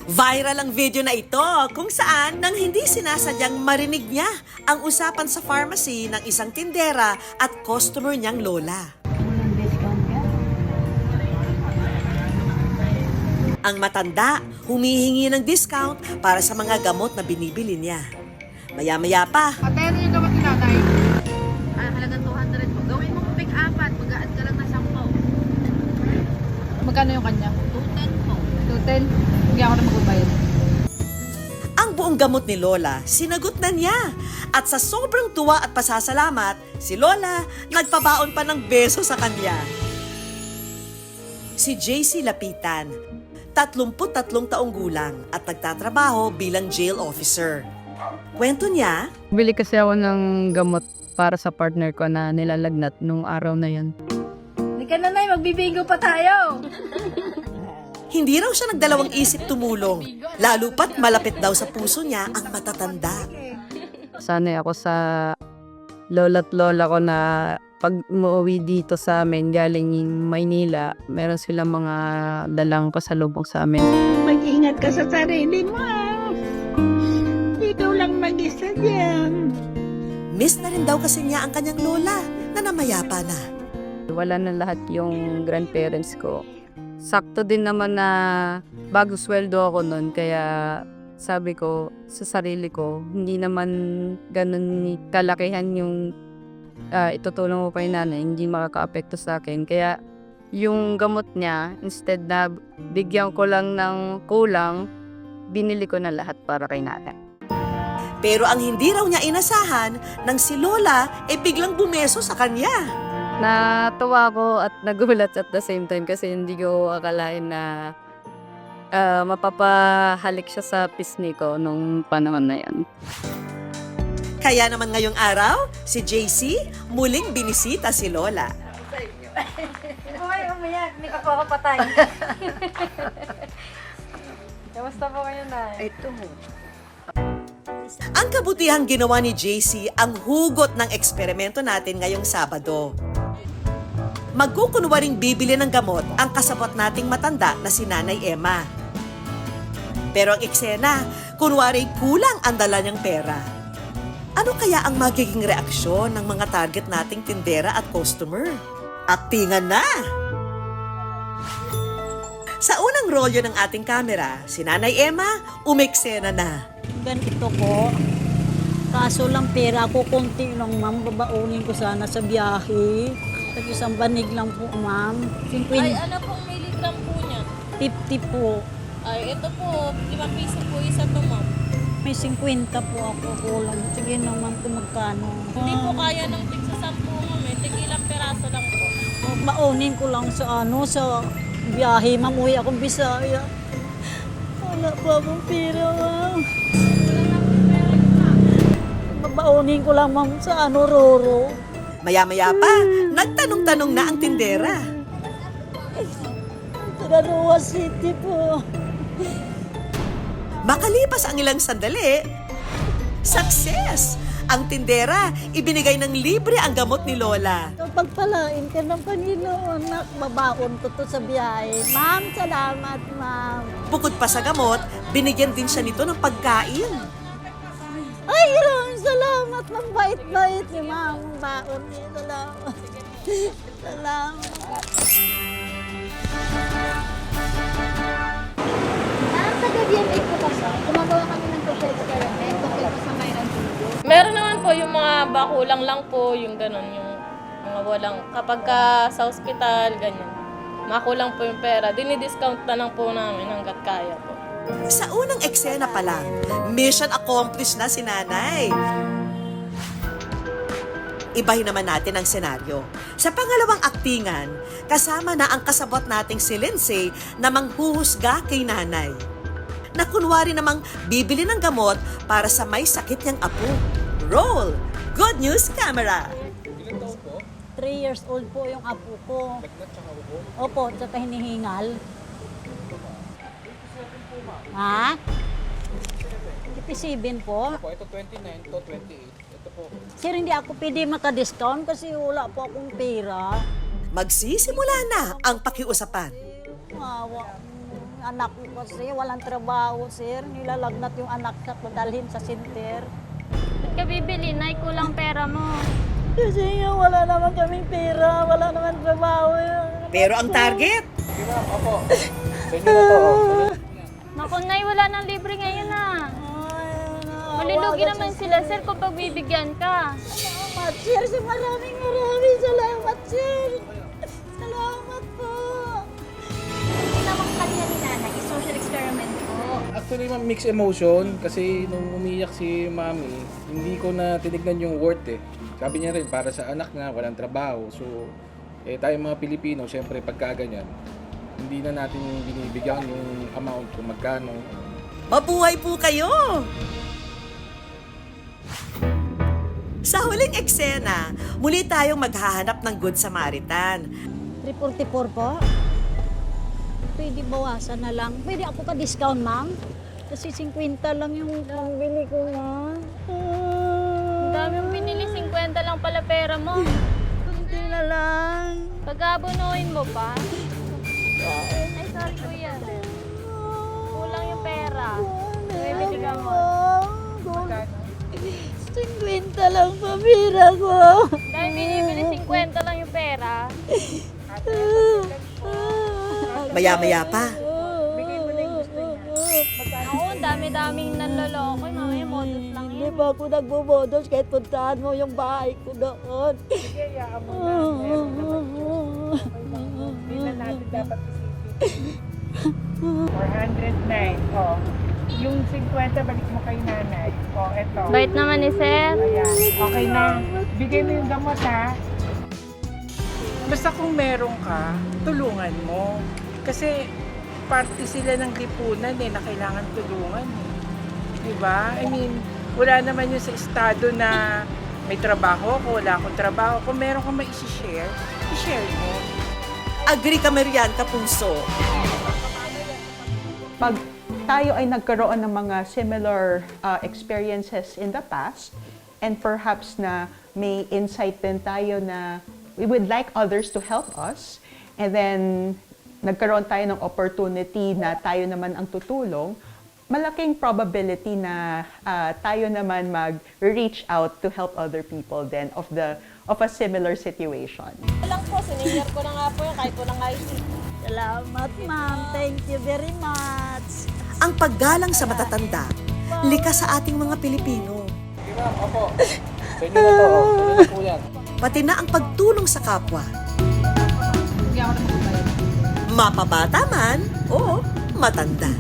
Viral ang video na ito kung saan nang hindi sinasadyang marinig niya ang usapan sa pharmacy ng isang tindera at customer niyang lola. Ang matanda humihingi ng discount para sa mga gamot na binibili niya. Maya-maya pa, Ate, ano yung gamot ni nanay? Halagang 200 po. Gawin mo pig apat, mag-aad ka lang na 10. Magkano yung kanya? 210 po. 210? Hindi ako na magbabayad. ang buong gamot ni Lola sinagot na niya. At sa sobrang tuwa at pasasalamat, si Lola nagpabaon pa ng beso sa kanya. Si JC Lapitan, 33 taong gulang at nagtatrabaho bilang jail officer. Kwento niya, Bili kasi ako ng gamot para sa partner ko na nilalagnat nung araw na yun. Hindi ka na, Nay. Magbibingo pa tayo. hindi raw siya nagdalawang isip tumulong, lalo pat malapit daw sa puso niya ang matatanda. Sanay ako sa lola't lola ko na pag umuwi dito sa amin, galing Maynila, meron silang mga dalang pasalubong sa amin. Mag-ingat ka sa sarili mo. Ikaw lang mag-isa dyan. Miss na rin daw kasi niya ang kanyang lola na namayapa na. Wala na lahat yung grandparents ko. Sakto din naman na bago sweldo ako nun, kaya sabi ko sa sarili ko, hindi naman ganun kalakihan yung itutulong ko kay nanay, hindi makaka-apekto sa akin. Kaya yung gamot niya, instead na bigyan ko lang ng kulang, binili ko na lahat para kay nanay. Pero ang hindi raw niya inasahan nang si Lola biglang bumeso sa kanya. Natuwa ko at nagulat at the same time kasi hindi ko akalain na mapapahalik siya sa pisngi ko nung panahon na yan. Kaya naman ngayong araw, si JC muling binisita si Lola. Umayak. Hindi ka po ako patay. Kamusta po kayo, Nay? Ito. Ang kabutihang ginawa ni JC ang hugot ng eksperimento natin ngayong Sabado. Magkukunwaring bibili ng gamot ang kasabot nating matanda na si Nanay Emma. Pero ang eksena, kunwari kulang ang dala niyang pera. Ano kaya ang magiging reaksyon ng mga target nating tindera at customer? Aktingan na! Sa unang rolyo ng ating kamera, si Nanay Emma umeksena na. Ganito po. Kaso lang pera ko, konti lang ma'am. Babaunin ko sana sa biyahe. Isang banig lang po ma'am. Ay, ano pong milligram po niya? 50 po. Ay, ito po, 5 piso po isa to, ma'am. May 50 po ako kulang. Sige naman kung magkano. Hindi po kaya ng tig sa 10, ma'am. Tigilang peraso lang po. Baunin ko lang sa sa biyahe. Mamuhi akong Bisaya. Wala pa akong pera ma'am. Babaunin ko lang ma'am sa Roro. Maya-maya pa, nagtanong-tanong na ang tindera. Taga Roa City po. Makalipas ang ilang sandali, success! Ang tindera, ibinigay ng libre ang gamot ni Lola. Pagpalain ka ng Panginoon, nak, babaon ko to sa biyahe. Ma'am, salamat ma'am. Bukod pa sa gamot, binigyan din siya nito ng pagkain. Ay, maraming salamat. Ma'am, bait-bait ni ma'am. Ang baon niya. Salamat. Salamat. Taga-DMA po kasi, gumagawa kami ng social experiment tungkol po sa mayroon dito. Meron naman po yung mga bakulang lang po, yung ganun, yung mga walang, kapag sa ospital, ganyan. Makulang po yung pera, dinidiscount na lang po namin hanggat kaya po. Sa unang eksena pa lang, mission accomplished na si Nanay. Ibahin naman natin ang senaryo. Sa pangalawang aktingan, kasama na ang kasabot nating si Lindsay na manghuhusga kay Nanay. Na kunwari namang bibili ng gamot para sa may sakit niyang apo. Roll! Good news camera! 3 years old po yung apo ko. Opo, tsaka hinihingal. Ha? 57 po. Ito 29, ito 28. Ito po. Sir, hindi ako pwede maka-discount kasi wala po akong pera. Magsisimula na ang pakiusapan. Awa. Anak ko kasi walang trabaho, sir. Nilalagnat yung anak sa padalhin sa center. Ba't ka bibili? Nay, kulang pera mo. Kasi nga wala naman kaming pera, wala naman trabaho. Pero ang target, Sige ma'am, opo. Sa inyo na to. Oh. Naku, Nay, wala nang libre ngayon ah. Malulugi naman sila, sir, kung pagbibigyan ka. Salamat, sir. Maraming salamat, sir. Salamat po. Ginawa ko kanina ni nanay, social experiment po. Actually ma'am, mixed emotion kasi nung umiyak si mami, hindi ko na tinignan yung worth eh. Sabi niya rin, para sa anak na walang trabaho. So, tayong mga Pilipino, syempre pagka ganyan, hindi na natin binibigyan yung amount kung magkano. mabuhay po kayo! Sa huling eksena, muli tayong maghahanap ng Good Samaritan. 344 po. Pwede bawasan na lang. Pwede ako ka-discount, ma'am? Kasi 50 lang yung pambili ko, ma'am. Ang dami mong binili, 50 lang pala pera mo. Kunti na lang. Pag-abunuhin mo pa. Ay, sorry kuya. Kulang yung pera. Bibili ka mo. 50 lang pambira ko. Dahil binibili, 50 lang yung pera. Maya-maya pa, Ako, ang dami-daming nanloloko. Mamaya, modus lang Hindi yun. pa ako nagbobodos kahit puntahan mo yung bahay ko doon. Sige, hayaan mo na. Meron naman Diyos. Hindi na natin dapat isipin. 409. Oh. Yung 50, balik mo kay nanay. Oh, eto. Bait naman ni sir. Ayan. Okay na. Bigay mo yung gamot, ha? Basta kung meron ka, tulungan mo. Kasi parte sila ng lipunan na kailangan tulungan. Diba? I mean, wala naman yun sa estado na may trabaho ako, wala akong trabaho. Kung meron kang mai-share, i-share mo. agree ka Marian Kapuso. Pag tayo ay nagkaroon ng mga similar experiences in the past, and perhaps na may insight din tayo na we would like others to help us, and then nagkaroon tayo ng opportunity na tayo naman ang tutulong, malaking probability na tayo naman mag-reach out to help other people then of a similar situation. Lang po, sinenior ko na nga po yun kahit walang IT. Salamat, ma'am. Thank you very much. Ang paggalang sa matatanda, likas sa ating mga Pilipino. Sige ma'am, opo. Sa inyo na to. Oh. Sa inyo na po yan. Pati na ang pagtulong sa kapwa. Hindi ako na magbabayad. Mapabata man o matanda.